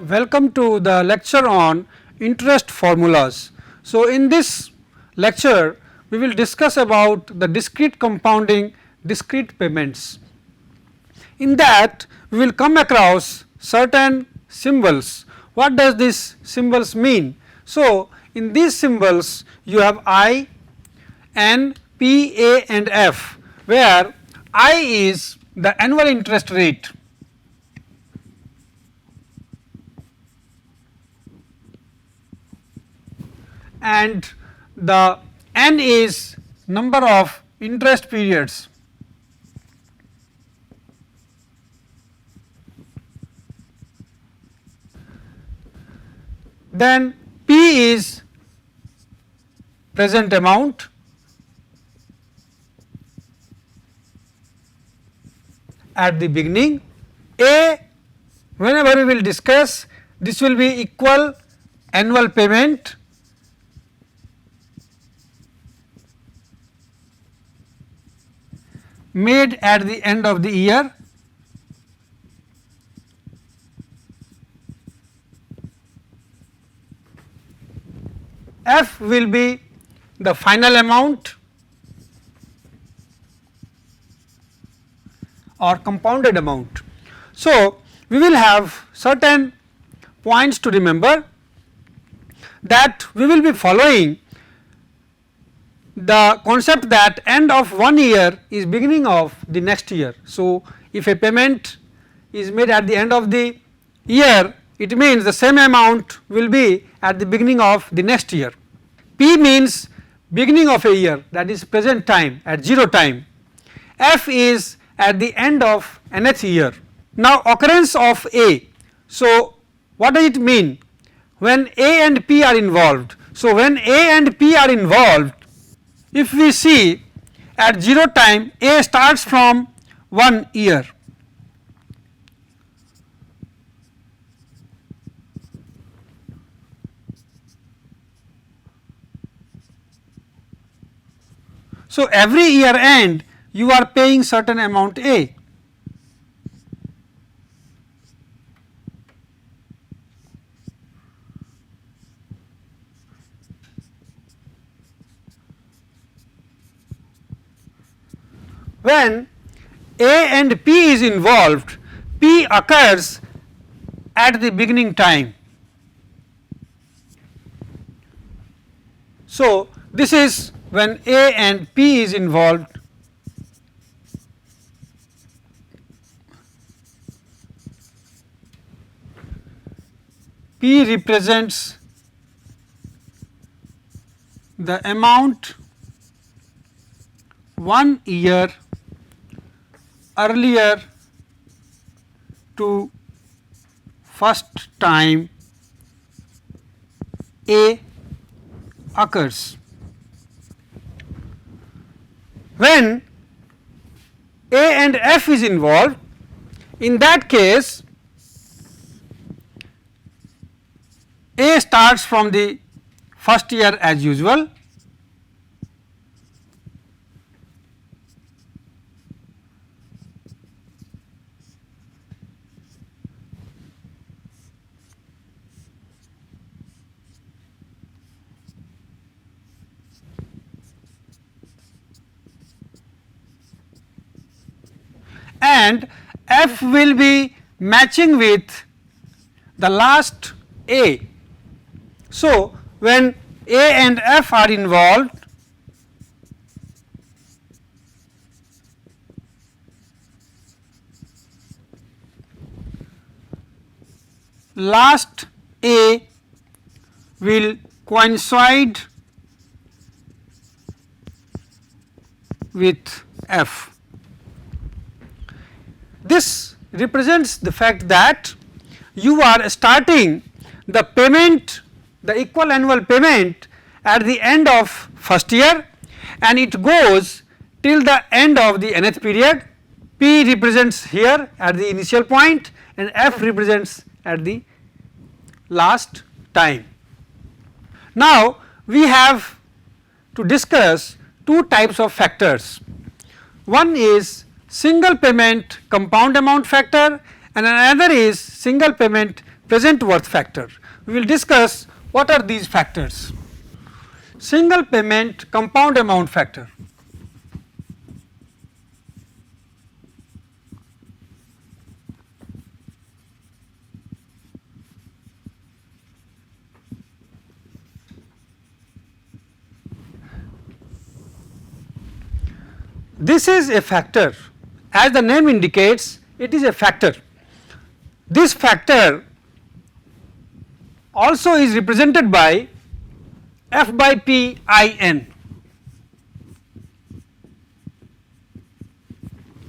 Welcome to the lecture on interest formulas. So, in this lecture we will discuss about the discrete compounding, discrete payments. In that we will come across certain symbols. What does these symbols mean? So, in these symbols you have I, N, P, A and F, where I is the annual interest rate, and the N is number of interest periods. Then P is present amount, at the beginning. A, whenever we will discuss, this will be equal annual payment, made at the end of the year. F will be the final amount or compounded amount. So, we will have certain points to remember, that we will be following the concept that end of one year is beginning of the next year. So, if a payment is made at the end of the year, it means the same amount will be at the beginning of the next year. P means beginning of a year, that is present time at 0 time. F is at the end of nth year. Now, occurrence of A. So, what does it mean when A and P are involved? So, when A and P are involved, if we see at 0 time, A starts from 1 year. So, every year end you are paying certain amount A. When A and P is involved, P occurs at the beginning time. So, this is when A and P is involved. P represents the amount 1 year earlier to first time A occurs. When A and F is involved, in that case A starts from the first year as usual, and F will be matching with the last A. So, when A and F are involved, last A will coincide with F. This represents the fact that you are starting the payment, the equal annual payment at the end of first year, and it goes till the end of the nth period. P represents here at the initial point and F represents at the last time. Now, we have to discuss two types of factors. One is single payment compound amount factor and another is single payment present worth factor. We will discuss what are these factors. Single payment compound amount factor. This is a factor, as the name indicates, it is a factor. This factor also is represented by f by p I n.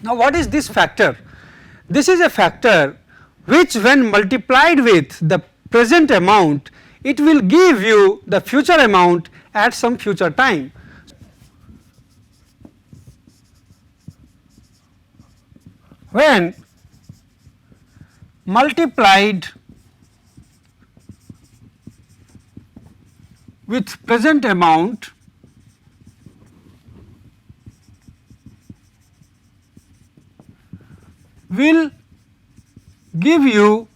Now, what is this factor? This is a factor which, when multiplied with the present amount, it will give you the future amount at some future time. When multiplied with present amount, will give you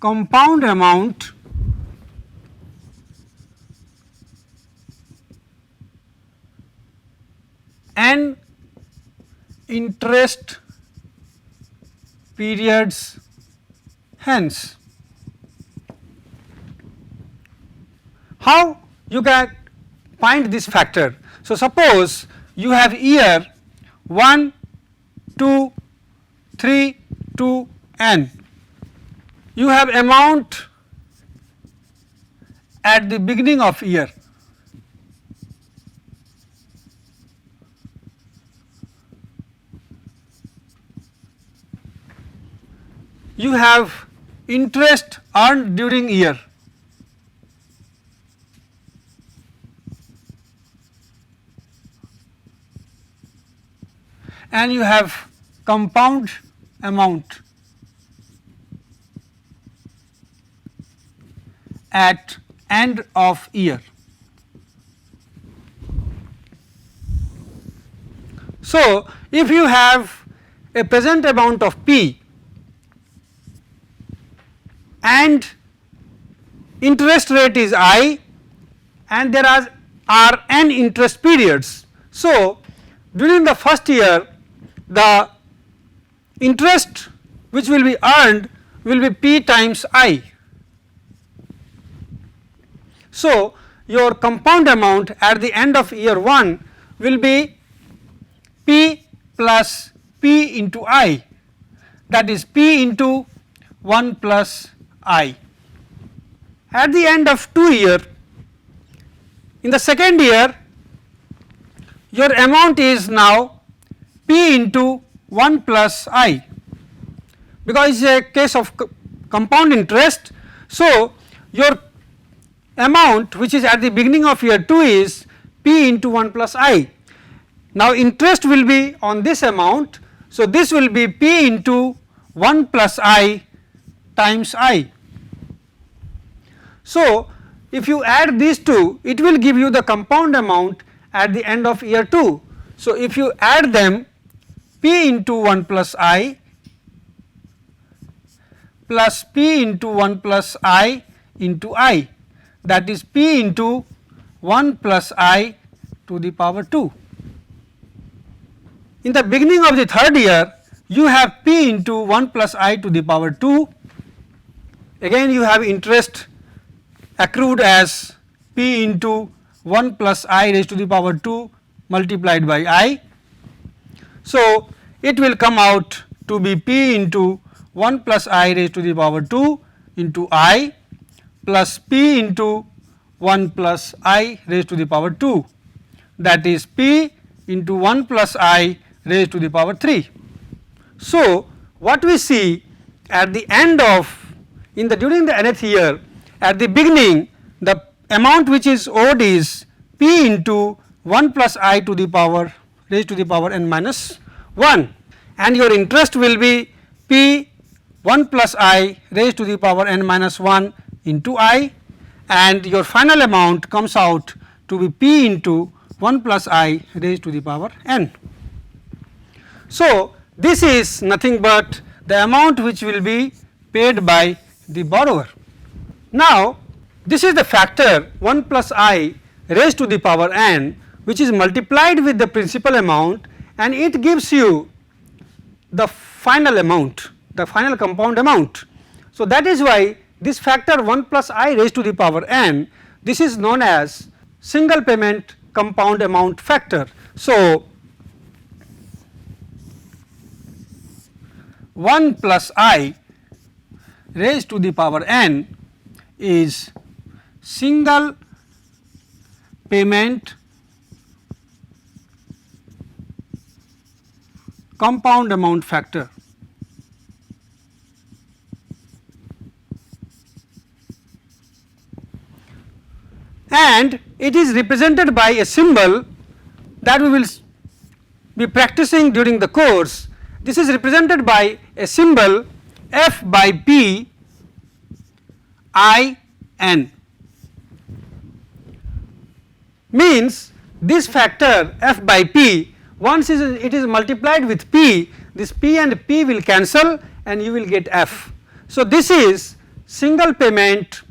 compound amount and interest periods hence. How you can find this factor? So, suppose you have year 1, 2, 3 to n. You have amount at the beginning of year. You have interest earned during year. And you have compound amount at end of year. So, if you have a present amount of P and interest rate is I and there are n interest periods. So, during the first year the interest which will be earned will be P times I. So, your compound amount at the end of year 1 will be P plus P into I, that is P into 1 plus I. At the end of 2 year, in the second year, your amount is now P into 1 plus I, because it is a case of compound interest. So, your amount which is at the beginning of year 2 is P into 1 plus I. Now, interest will be on this amount. So, this will be P into 1 plus I times I. So, if you add these two, it will give you the compound amount at the end of year 2. So, if you add them, P into 1 plus I plus P into 1 plus I into I, that is P into 1 plus I to the power 2. In the beginning of the third year, you have P into 1 plus I to the power 2. Again you have interest accrued as P into 1 plus I raised to the power 2 multiplied by I. So, it will come out to be P into 1 plus I raised to the power 2 into I plus P into 1 plus I raised to the power 2, that is P into 1 plus I raised to the power 3. So, what we see at the end of during the nth year, at the beginning the amount which is owed is P into 1 plus I to the power raised to the power n minus 1, and your interest will be P 1 plus I raised to the power n minus 1 into I, and your final amount comes out to be P into 1 plus I raised to the power n. So, this is nothing but the amount which will be paid by the borrower. Now, this is the factor 1 plus I raised to the power n, which is multiplied with the principal amount, and it gives you the final amount, the final compound amount. So, that is why this factor 1 plus I raised to the power n, this is known as single payment compound amount factor. So, 1 plus I raised to the power n is single payment compound amount factor. And it is represented by a symbol that we will be practicing during the course. This is represented by a symbol F by P I n, means this factor F by P, once it is multiplied with P, this P and P will cancel and you will get F. So, this is single payment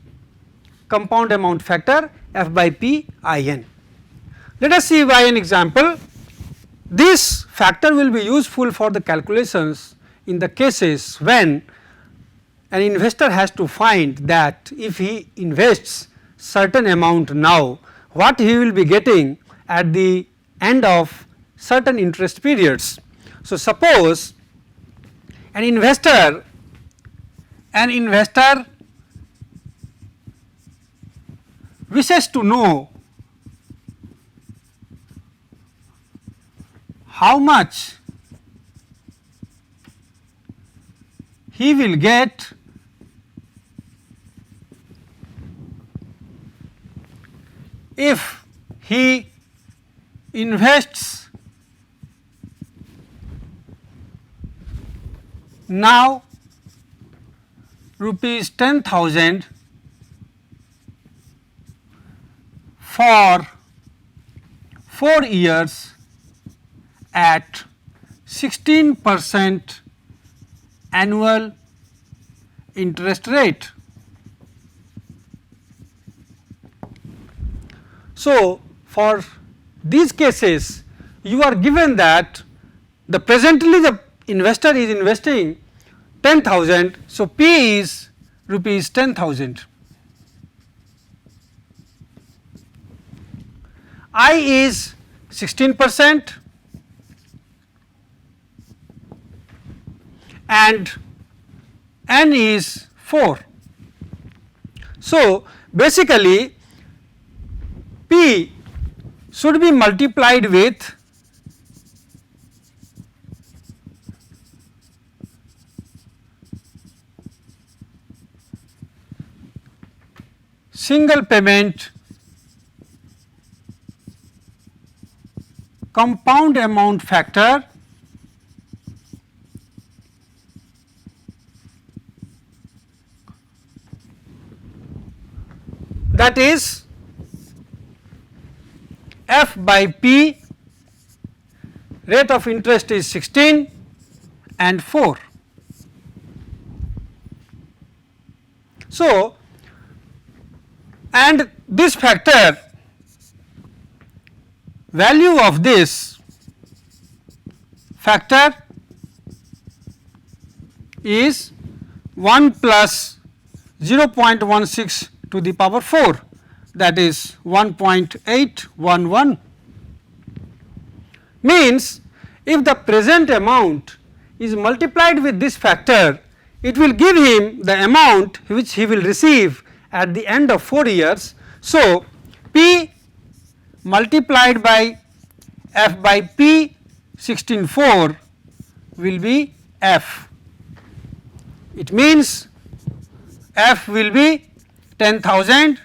compound amount factor F by P I n. Let us see by an example. This factor will be useful for the calculations in the cases when an investor has to find that if he invests certain amount now, what he will be getting at the end of certain interest periods. So, suppose an investor wishes to know how much he will get if he invests now rupees 10,000 for 4 years at 16% annual interest rate. So, for these cases you are given that the presently the investor is investing 10,000. So, P is rupees 10,000, I is 16% and N is 4. So, basically P should be multiplied with single payment compound amount factor that is F by P, rate of interest is 16 and 4. So, and this factor, value of this factor is 1 plus 0.16 to the power 4, that is 1.811, means if the present amount is multiplied with this factor, it will give him the amount which he will receive at the end of 4 years. So, P multiplied by F by P 16.4 will be F. It means F will be 10,000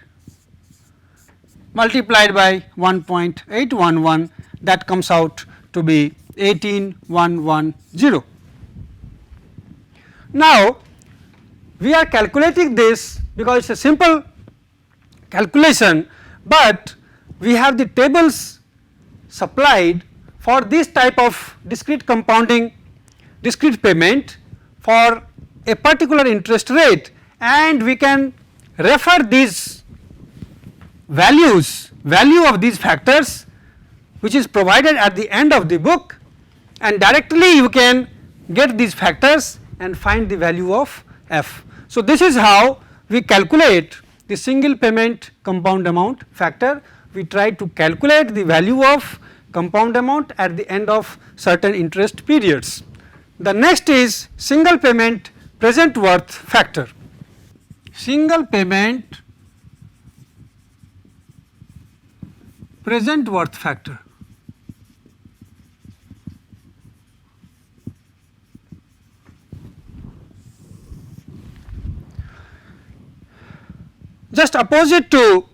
multiplied by 1.811, that comes out to be 18,110. Now, we are calculating this because it is a simple calculation, but we have the tables supplied for this type of discrete compounding discrete payment for a particular interest rate, and we can refer these value of these factors which is provided at the end of the book, and directly you can get these factors and find the value of f. So, this is how we calculate the single payment compound amount factor. We try to calculate the value of compound amount at the end of certain interest periods. The next is single payment present worth factor. Single payment present worth factor. Just opposite to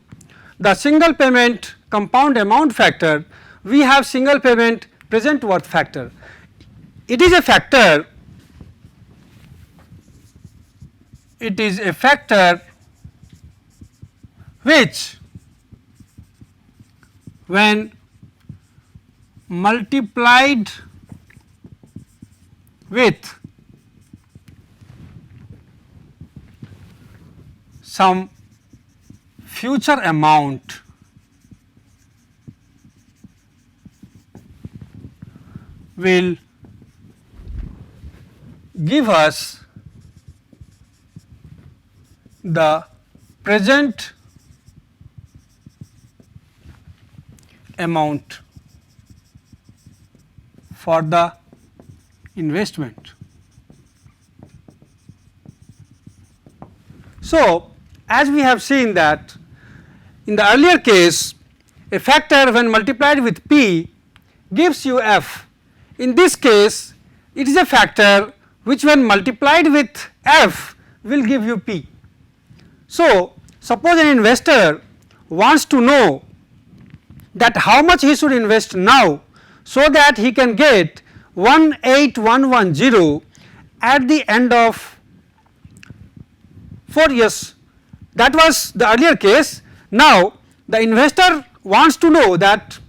the single payment compound amount factor, we have single payment present worth factor. It is a factor, which when multiplied with some future amount will give us the present amount for the investment. So, as we have seen that in the earlier case, a factor when multiplied with p gives you f. In this case, it is a factor which when multiplied with f will give you p. So, suppose an investor wants to know that how much he should invest now, so that he can get 18110 at the end of 4 years. That was the earlier case. Now, the investor wants to know that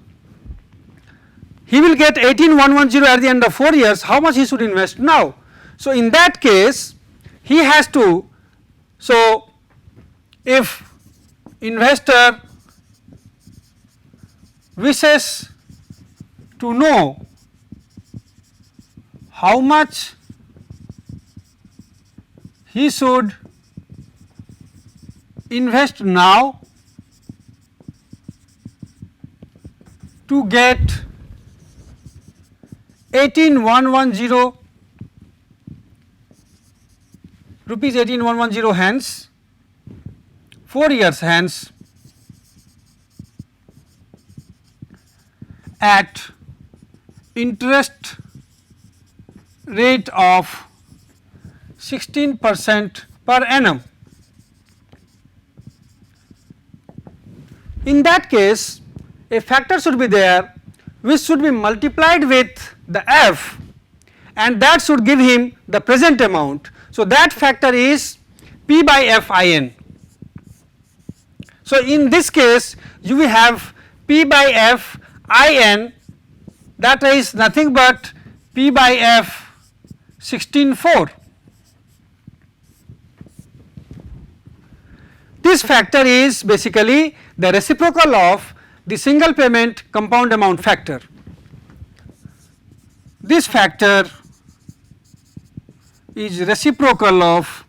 he will get 18110 at the end of 4 years, how much he should invest now. So, in that case he has to, so if investor wishes to know how much he should invest now to get 18110 rupees 18110 hence 4 years hence at interest rate of 16% per annum. In that case, a factor should be there which should be multiplied with the f, and that should give him the present amount. So, that factor is p by f in. So, in this case you will have p by f in, that is nothing but p by f 16.4. This factor is basically the reciprocal of the single payment compound amount factor. This factor is reciprocal of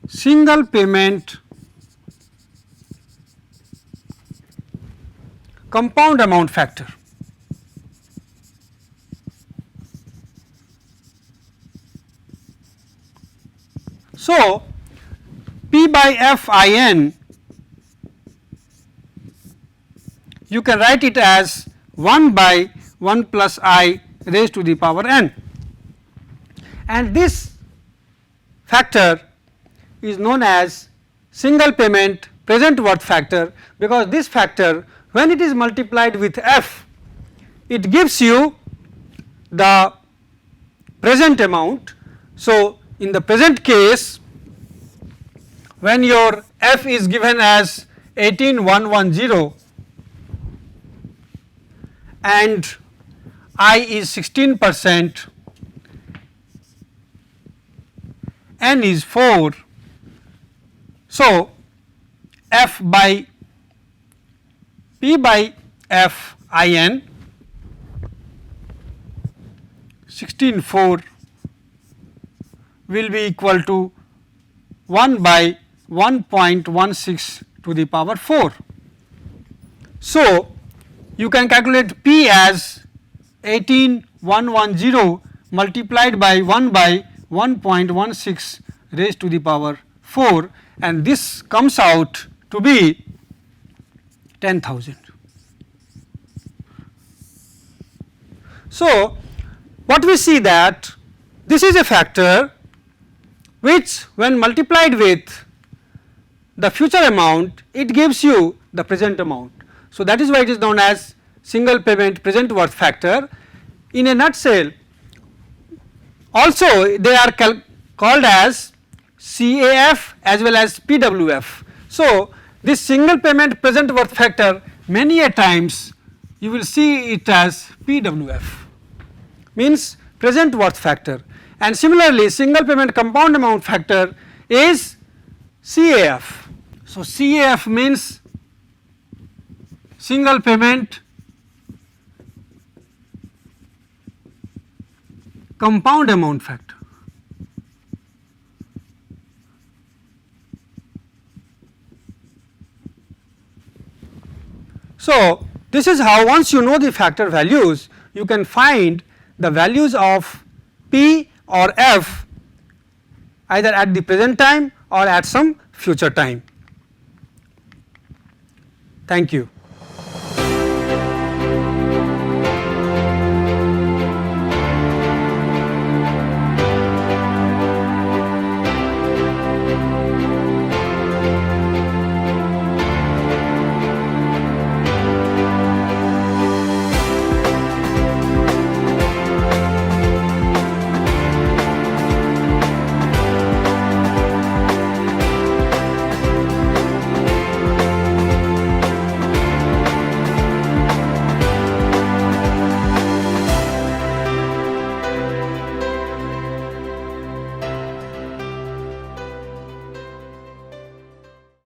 single payment compound amount factor. So, p by f in, you can write it as 1 by 1 plus I raised to the power n, and this factor is known as single payment present worth factor, because this factor when it is multiplied with f, it gives you the present amount. So, in the present case, when your f is given as 18110 and I is 16%, N is 4. So, F by P by F I N 16.4 will be equal to 1 by 1.16 to the power 4. So, you can calculate P as 18,110 multiplied by 1 by 1.16 raised to the power 4, and this comes out to be 10,000. So, what we see that this is a factor which when multiplied with the future amount, it gives you the present amount. So, that is why it is known as single payment present worth factor. In a nutshell, also they are called as CAF as well as PWF. So, this single payment present worth factor many a times you will see it as PWF, means present worth factor, and similarly single payment compound amount factor is CAF. So, CAF means single payment compound amount factor. So, this is how once you know the factor values, you can find the values of P or F either at the present time or at some future time. Thank you.